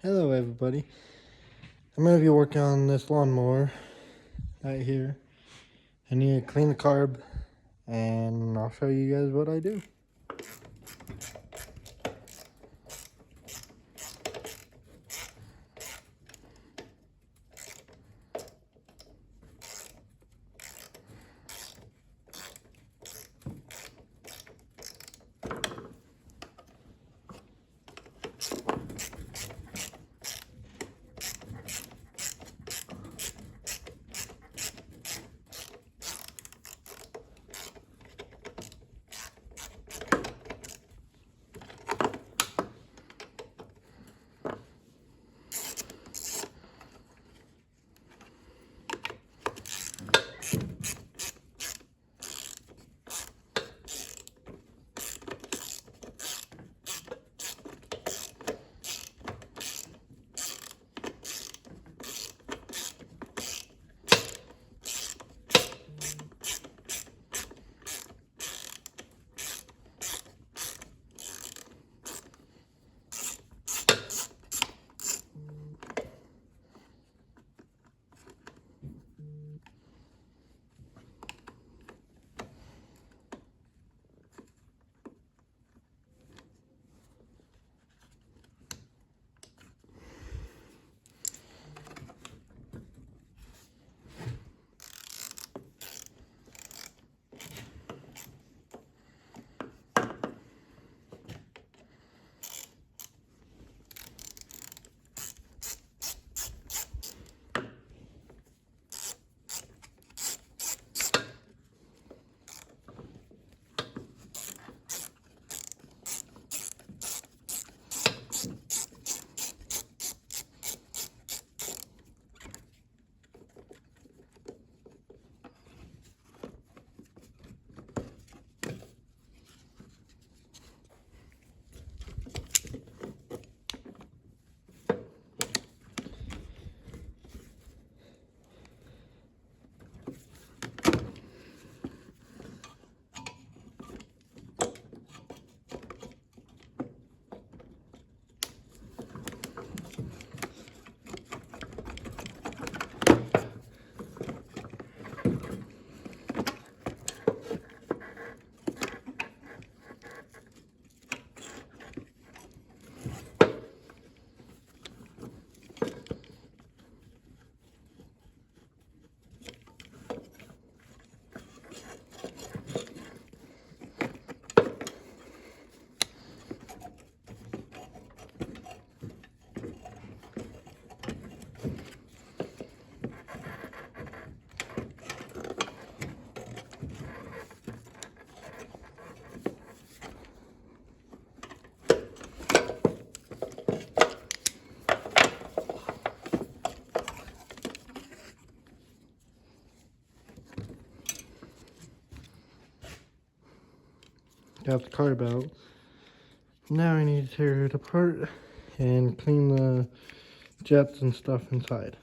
Hello everybody. I'm going to be working on this lawnmower right here. I need to clean the carb and I'll show you guys what I do. Got the carb out. Now I need to tear it apart and clean the jets and stuff inside.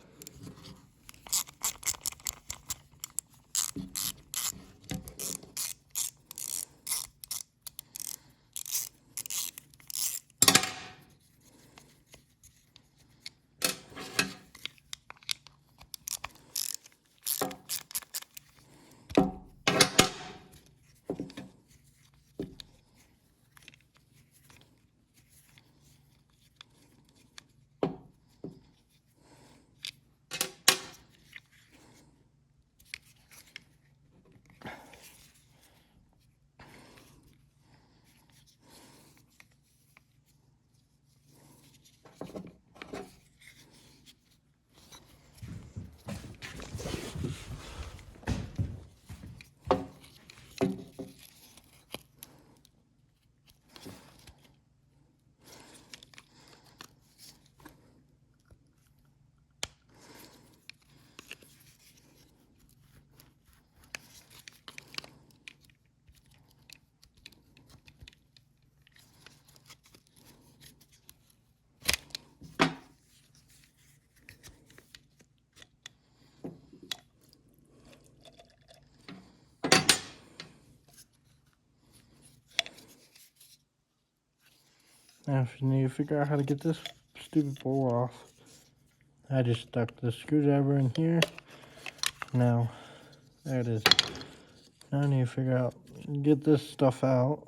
Now, if you need to figure out how to get this stupid bowl off. I just stuck the screwdriver in here. Now, there it is. Now I need to figure out, get this stuff out.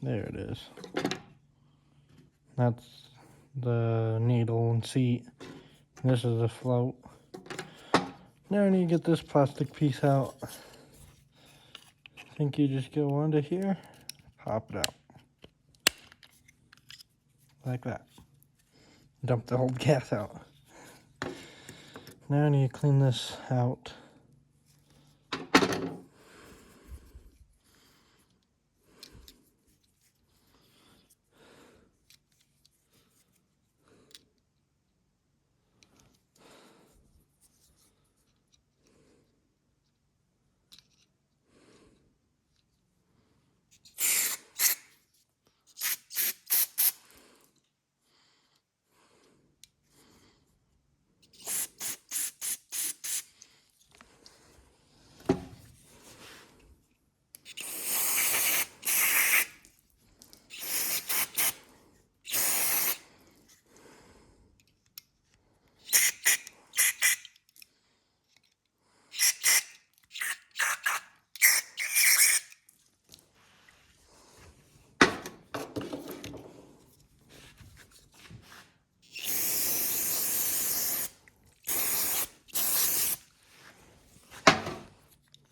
There it is. That's the needle and seat. This is the float. Now I need to get this plastic piece out. I think you just go onto here, pop it out. Like that. Dump the whole gas out. Now I need to clean this out.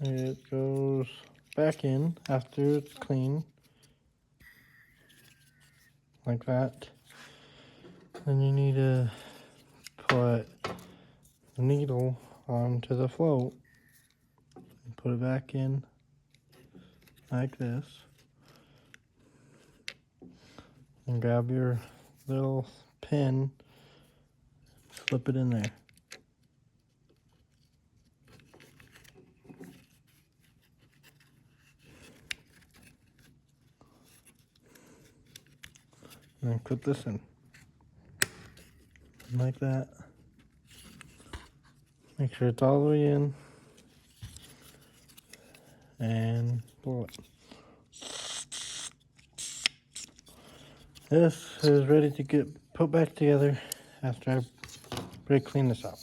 It goes back in after it's clean, like that. Then you need to put the needle onto the float and put it back in like this. And grab your little pin, slip it in there. And then put this in. Like that. Make sure it's all the way in. And pull it. This is ready to get put back together after I brake clean this out.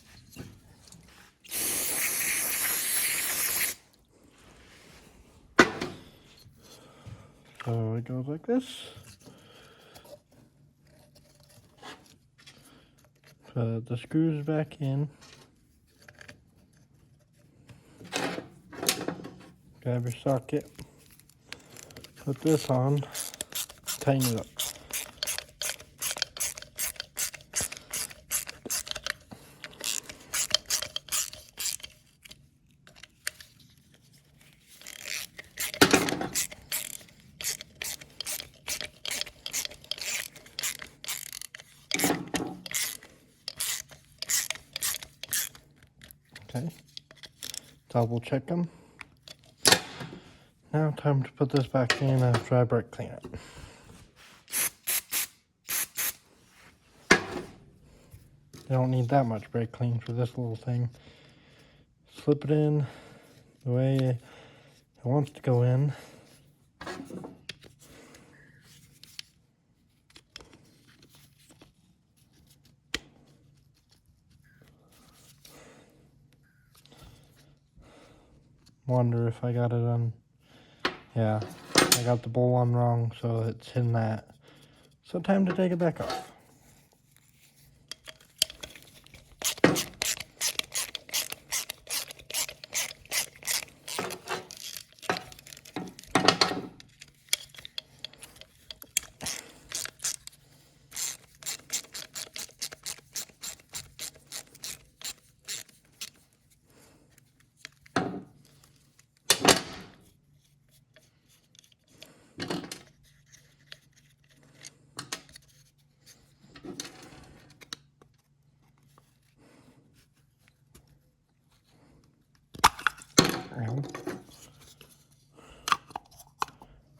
So it goes like this. Put the screws back in. Grab your socket. Put this on. Tighten it up. Okay, double check them. Now time to put this back in after I brake clean it. You don't need that much brake clean for this little thing. Slip it in the way it wants to go in. Wonder if I got it on. Yeah, I got the bowl on wrong, so it's in that. So time to take it back off.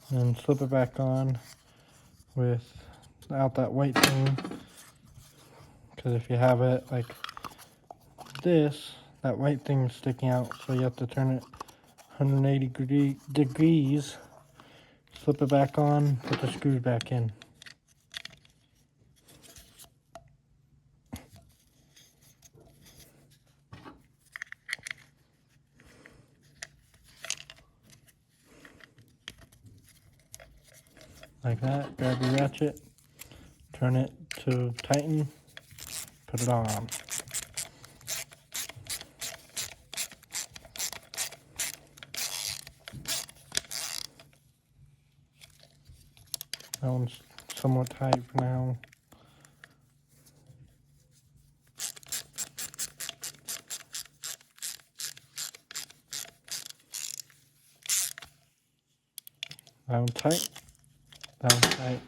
and slip it back on without that white thing, because if you have it like this, that white thing's sticking out, so you have to turn it 180 degrees, slip it back on, put the screws back in. Like that. Grab your ratchet, turn it to tighten, put it on. That one's somewhat tight for now. That one's tight. That one's tight.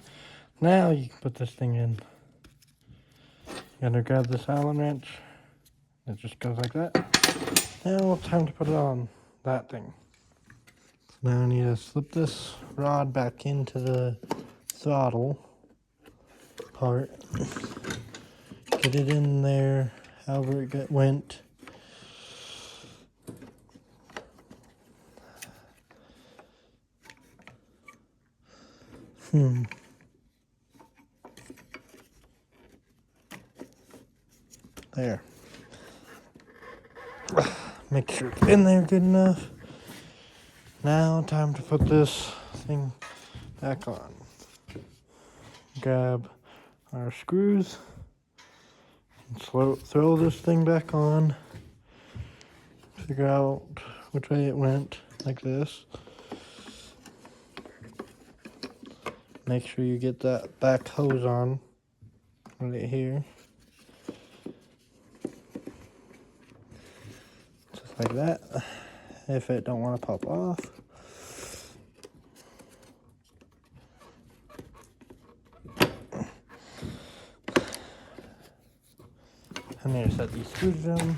Now you can put this thing in. You gotta grab this Allen wrench. It just goes like that. Now time to put it on that thing. Now I need to slip this rod back into the throttle part. Get it in there, however it went. There. Make sure it's in there good enough. Now time to put this thing back on. Grab our screws and throw this thing back on. Figure out which way it went, like this. Make sure you get that back hose on right here. Just like that. If it don't want to pop off. I need to set these screws down.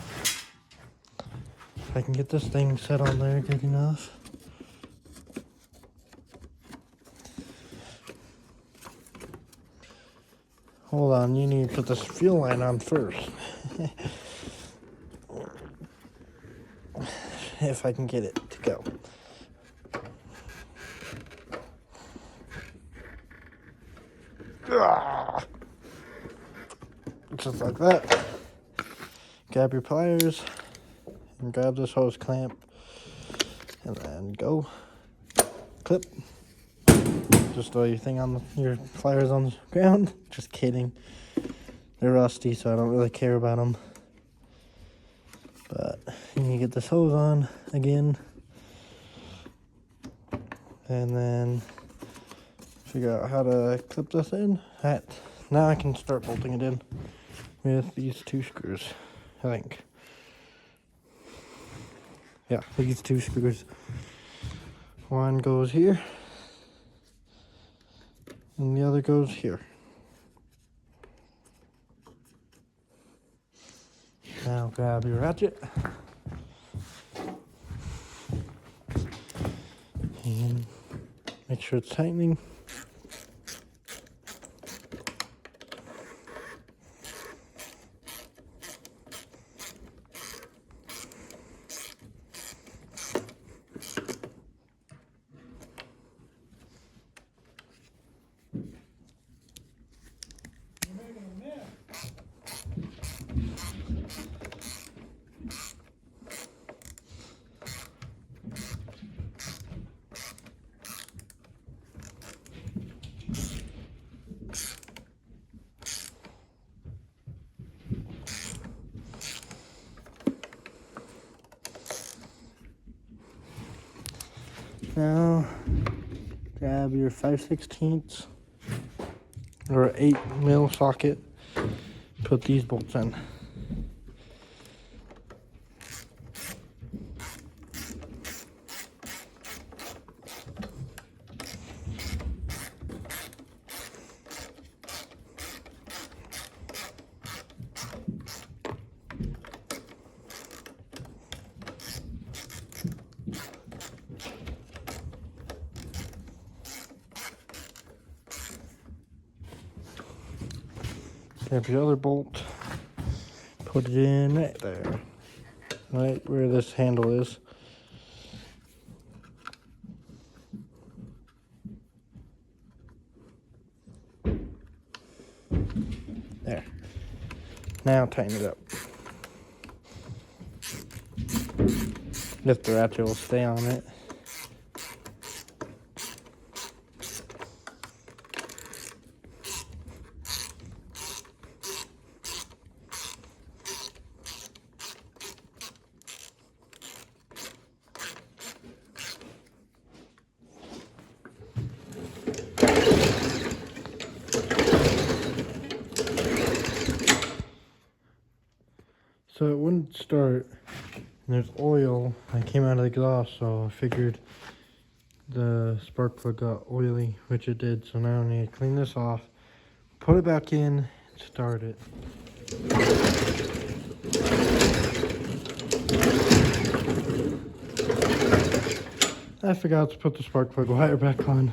If I can get this thing set on there good enough. Hold on, you need to put this fuel line on first. If I can get it to go. Just like that. Grab your pliers and grab this hose clamp and then go. Clip. Just throw your thing on your pliers on the ground. Just kidding. They're rusty, so I don't really care about them. But you need to get this hose on again. And then figure out how to clip this in. Now I can start bolting it in with these two screws, I think. Yeah, these two screws. One goes here, and the other goes here. Now grab your ratchet. And make sure it's tightening. Now, grab your 5/16 or 8mm socket. Put these bolts in. grab your other bolt, put it in right there, right where this handle is. There. Now tighten it up. If the ratchet will stay on it. So it wouldn't start, and there's oil that came out of the exhaust, so I figured the spark plug got oily, which it did. So now I need to clean this off, put it back in, and start it. I forgot to put the spark plug wire back on.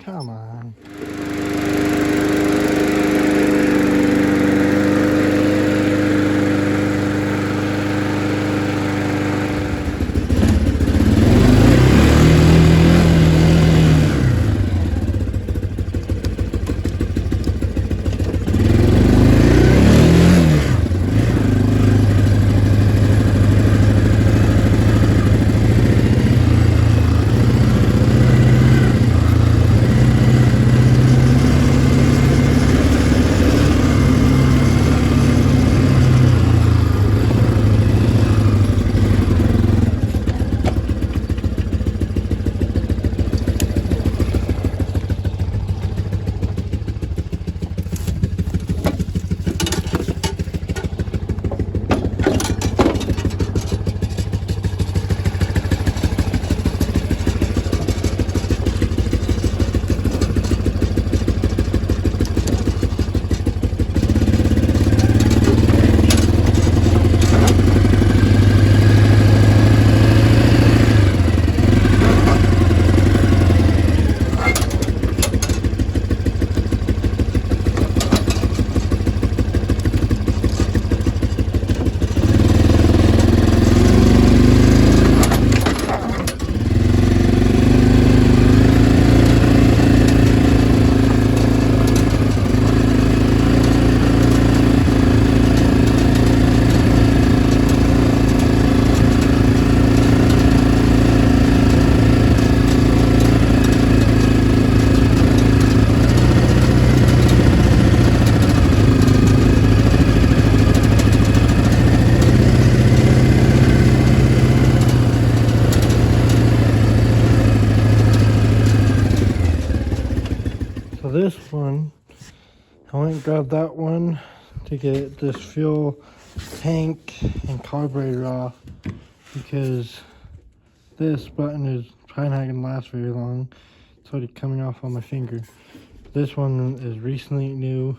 Come on. So this one, I went and grabbed that one to get this fuel tank and carburetor off, because this button is probably not going to last very long. It's already coming off on my finger. This one is recently new,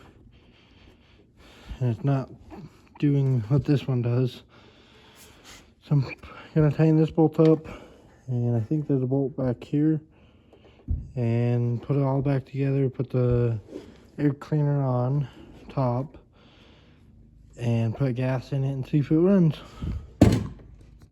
and it's not doing what this one does. So I'm going to tighten this bolt up, and I think there's a bolt back here, and put it all back together, put the air cleaner on top, and put gas in it and see if it runs.